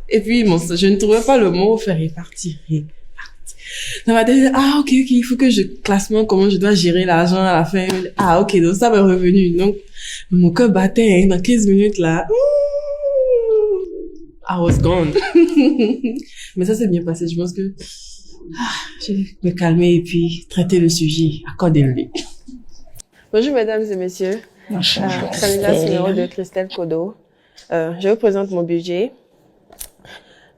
Et puis, bon, je ne trouvais pas le mot faire répartir. Ça m'a dit, ok, il faut que je classement comment je dois gérer l'argent à la fin. Ok, donc ça m'est revenu. Donc, mon cœur battait, hein, dans 15 minutes, là. I was gone. Mais ça s'est bien passé. Je pense que, je vais me calmer et puis traiter le sujet. Accordez-le. Bonjour, mesdames et messieurs. Candidat numéro 2, Christelle Kodo. Je vous présente mon budget.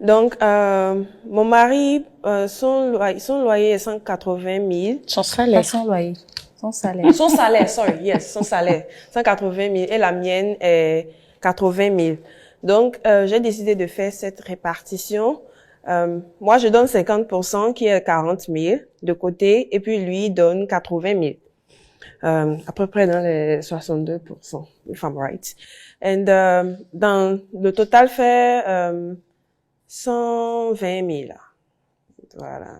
Donc, mon mari, son loyer est 180 000. Son salaire. Pas son loyer. Son salaire. Son salaire, sorry, yes, son salaire. 180 000 et la mienne est 80 000. Donc, j'ai décidé de faire cette répartition. Moi, je donne 50% qui est 40 000 de côté et puis lui donne 80 000. À peu près dans les 62%, if I'm right. And, dans le total fait, 120 000. Voilà.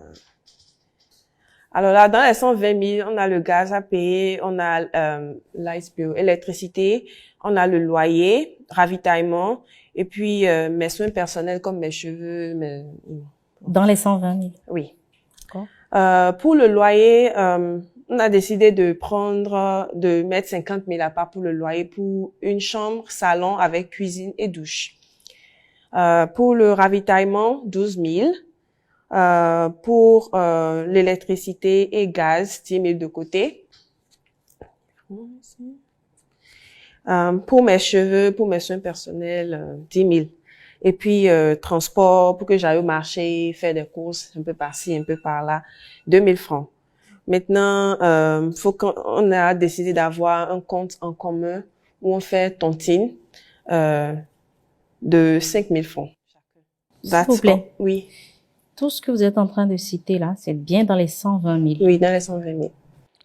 Alors là, dans les 120 000, on a le gaz à payer, on a light bill, électricité, on a le loyer, ravitaillement, et puis mes soins personnels comme mes cheveux. Dans les 120 000. Oui. D'accord. Pour le loyer, on a décidé de mettre 50 000 à part pour le loyer pour une chambre, salon avec cuisine et douche. Pour le ravitaillement, 12 000. Pour l'électricité et gaz, 10 000 de côté. Pour mes cheveux, pour mes soins personnels, 10 000. Et puis transport, pour que j'aille au marché, faire des courses, un peu par-ci, un peu par-là, 2 000 francs. Maintenant, on a décidé d'avoir un compte en commun où on fait tontine de 5 000 francs. S'il vous plaît. Oui. Tout ce que vous êtes en train de citer là, c'est bien dans les 120 000. Oui, dans les 120 000.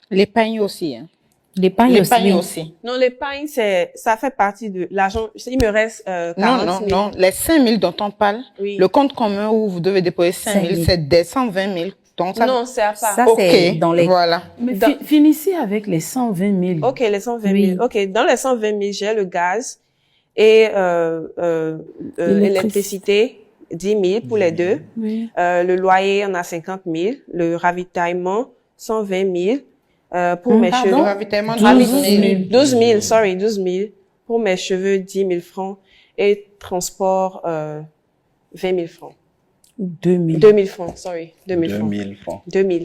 L'épargne aussi, hein. L'épargne L'épargne aussi. aussi. Non, l'épargne, ça fait partie de l'argent. Il me reste 40 000. Non. Les 5 000 dont on parle, Oui. le compte commun où vous devez déposer 5 000, c'est des 120 000. Donc ça, Non, c'est à part. Ça, c'est dans les... Voilà. Mais finissez avec les 120 000. Ok, les 120 000. Oui. Ok, dans les 120 000, j'ai le gaz et l'électricité, 10 000 pour les deux. Oui. Le loyer, on a 50 000. Le ravitaillement, 120 000. Pour mes Le cheveux. ravitaillement, 12 12 000. 12 000. Pour mes cheveux, 10 000 francs. Et transport, 20 000 francs. 2000. 2 000 francs, sorry. 2 000 francs. 2000 francs. 2 000.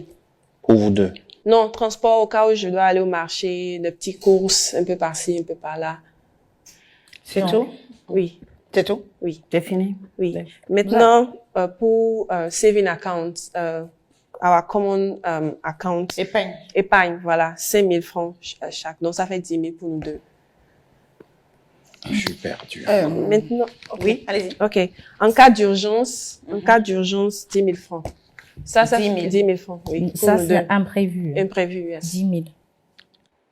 Pour vous deux. Non, transport au cas où je dois aller au marché, de petites courses, un peu par-ci, un peu par-là. C'est Non. tout? Oui, C'est tout? oui, C'est fini? oui. Maintenant, pour saving account, our common account, épargne, voilà, 5 000 francs chaque. Donc, ça fait 10 000 pour nous deux. Je suis perdu. Maintenant, okay. Oui, allez-y. OK. En cas d'urgence, 10 000 francs. Ça 10 000 francs, oui. pour Ça, nous c'est deux. imprévu. Imprévu, yes. 10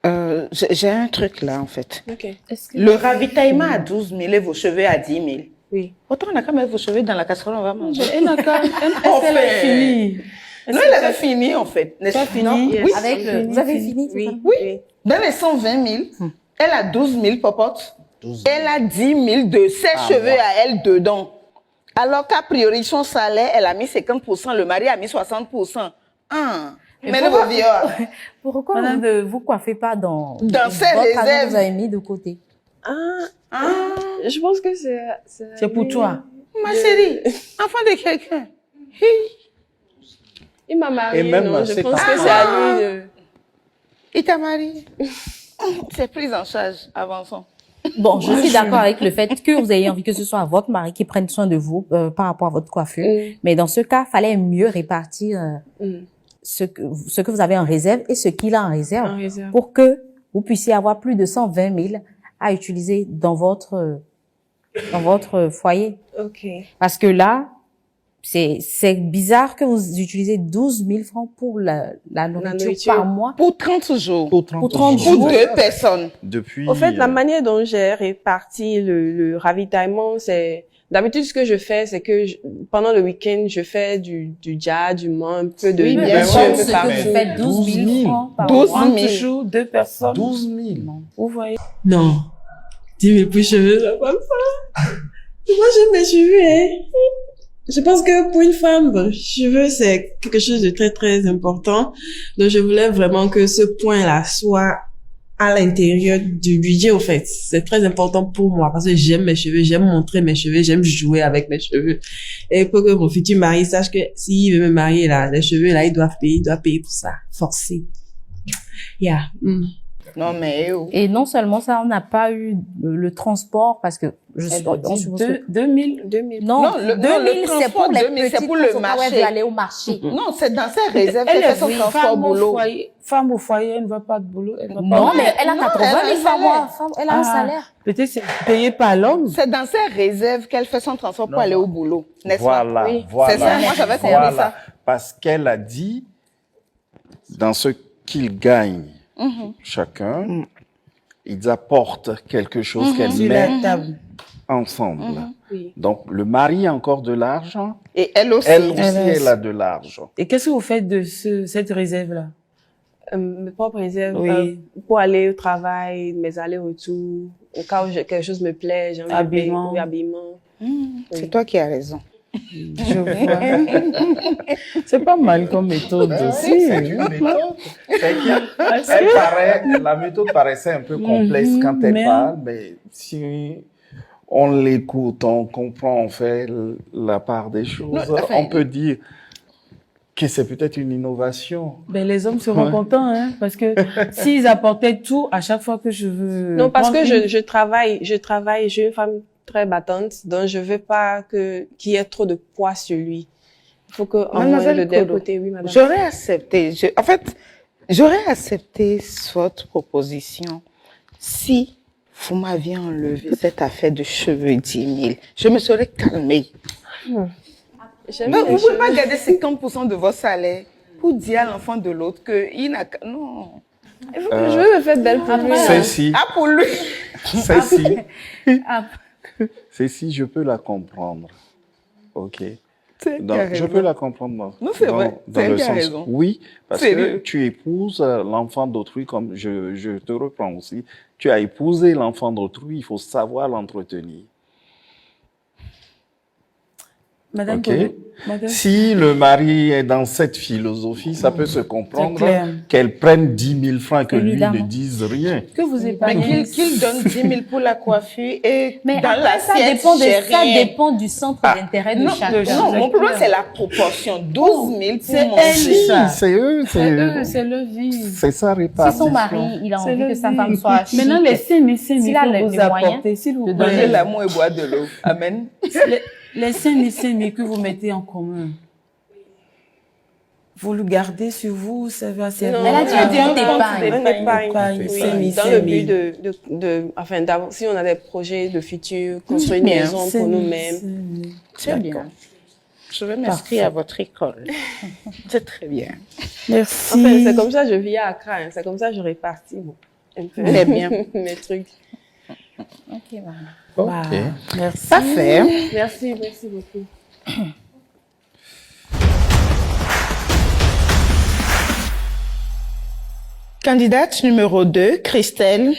000. J'ai un truc là, en fait. OK. Le ravitaillement à 12 000 et vos cheveux à 10 000. Oui. Autant on a qu'à mettre vos cheveux dans la casserole, on va manger. Elle a fini. Non, elle avait fini, en fait. N'est-ce pas fini? Yes. Oui. Avec le... Vous avez fini, c'est Oui. ça? Oui. Dans les 120 000, elle a 12 000 popotes. 12 000. Elle a 10 000 de ses cheveux ouais. à elle dedans. Alors qu'a priori, son salaire, elle a mis 50%, le mari a mis 60%. Mais le vieux. Pourquoi Madame, vous ne vous coiffez pas dans ses votre argent réserves. que vous avez mis de côté? Je pense que C'est pour toi. Ma chérie, enfant de quelqu'un. Il m'a marié, Et même, non? Je c'est pense pas- que c'est à lui de... Il t'a marié. C'est pris en charge, avançons. Bon, je suis d'accord avec le fait que vous ayez envie que ce soit votre mari qui prenne soin de vous par rapport à votre coiffure. Mais dans ce cas, fallait mieux répartir ce que vous avez en réserve et ce qu'il a en réserve, En réserve. pour que vous puissiez avoir plus de 120 000 à utiliser dans votre foyer. OK. Parce que là, c'est bizarre que vous utilisez 12 000 francs pour la nourriture nourriture. par mois. Pour 30 jours. Pour 30 Pour jours. 2 personnes. Depuis. Au fait, la manière dont j'ai réparti le ravitaillement, c'est... D'habitude, ce que je fais, c'est que pendant le week-end, je fais du jazz, du mont, un peu de... Oui, bien bien sûr, sûr, un peu ce que partout. vous faites 12 000 francs par 12 mois. 000. 30 jours, 2 personnes. 12 000. Vous voyez? Non. 10 000 pour cheveux, ça va pas. Moi, j'aime mes cheveux, hein. Je pense que pour une femme, bon, cheveux, c'est quelque chose de très, très important. Donc, je voulais vraiment que ce point-là soit à l'intérieur du budget, au fait. C'est très important pour moi parce que j'aime mes cheveux, j'aime montrer mes cheveux, j'aime jouer avec mes cheveux. Et pour que mon futur mari sache que s'il veut me marier, là, les cheveux, là, il doit payer pour ça. Forcé. Yeah. Non, mais Et non seulement ça, on n'a pas eu le transport parce que je suis... on suppose que- 2000. Non, Non, le 2000, c'est pour transport, les 2000, c'est petites pour le quand marché. elle veut aller au marché. non, c'est dans ses réserves Elle qu'elle est fait son transport au boulot. femme au foyer, elle ne va pas de boulot. Elle va pas Non, mais elle a Non, 80 elle a 000 un par mois. salaire. Elle a un salaire. Peut-être c'est payé par l'homme. C'est dans ses réserves qu'elle fait son transport pour aller au boulot, n'est-ce Voilà, pas? Oui. voilà. C'est ça, moi j'avais compris Voilà. ça. Parce qu'elle a dit, dans ce qu'ils gagnent chacun, ils apportent quelque chose qu'elle Sur met la table. ensemble. Oui. Donc, le mari a encore de l'argent, Et elle aussi. elle aussi, Elle elle a de l'argent. Et qu'est-ce que vous faites de cette réserve-là? Mes propres réserves, Oui. pour aller au travail, mes allers-retours, au cas où quelque chose me plaît, j'ai envie de payer, Habillement. oui, habillement. C'est toi qui as raison. Je vois. C'est pas mal comme méthode aussi. C'est une méthode. La méthode paraissait un peu complexe quand elle mais- parle, mais si on l'écoute, on comprend, on fait la part des choses, Non, enfin, on peut dire que c'est peut-être une innovation. Ben, les hommes seront contents, hein, parce que s'ils apportaient tout à chaque fois que je veux. Non, parce prendre que une- je travaille, je suis une femme très battante, donc je veux pas qu'il y ait trop de poids sur lui. Il faut que, en Mademoiselle moins, de Kodo, côté, oui, madame. J'aurais accepté, j'aurais accepté votre proposition si vous m'aviez enlevé cette affaire de cheveux 10 000. Je me serais calmée. J'aime Mais les vous pouvez cheveux. pas garder 50% de votre salaire pour dire à l'enfant de l'autre qu'il n'a qu'à... Non. Je veux me faire belle pour lui. Celle-ci, Ah, pour lui. celle-ci, Ah, celle-ci, je peux la comprendre. Ok. C'est Donc, je peux la comprendre. Non, c'est vrai. Dans C'est le elle qui a sens, raison. oui, parce Sérieux. que tu épouses l'enfant d'autrui, comme je te reprends aussi. Tu as épousé l'enfant d'autrui, il faut savoir l'entretenir. Madame Ok. Kodo, madame. Si le mari est dans cette philosophie, ça peut se comprendre C'est clair. qu'elle prenne 10 000 francs, que lui Évidemment. ne dise rien. Que vous Mais épargnez. qu'il donne 10 000 pour la coiffure et mais dans après, ça l'assiette, dépend, j'ai ça rien. dépend du centre d'intérêt de Non, chacun. non, mon problème, c'est la proportion. 12 000 pour c'est mon elle. fils. Si, ça. c'est eux, C'est eux, c'est leur vie. c'est sa Si répartition. son mari, il a C'est envie leur que sa vie. femme soit chic. Maintenant, les 5 000 S'il a que vous les moyens apportez, s'il vous de Manger plaît, l'amour et boire de l'eau. Amen. les 5 000 que vous mettez en commun, vous le gardez sur vous, ça va servir. Non, Elle a dit un compte d'épargne. Un épargne, Oui, oui, dans le but enfin, si on a des projets de futur, construire une bien, maison pour nous-mêmes. C'est bien. Je vais m'inscrire à votre école. C'est très bien. Merci. Enfin, c'est comme ça que je vis à Accra, hein. C'est comme ça que je répartis, bon, un peu Très bien. mes trucs. Ok, maman. Ok. Merci. Parfait. Merci beaucoup. Candidate numéro 2, Christelle,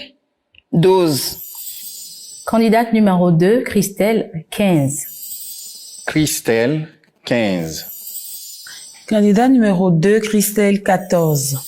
12. Candidate numéro 2, Christelle, 15. Christelle, 15. Candidat numéro 2, Christelle, 14.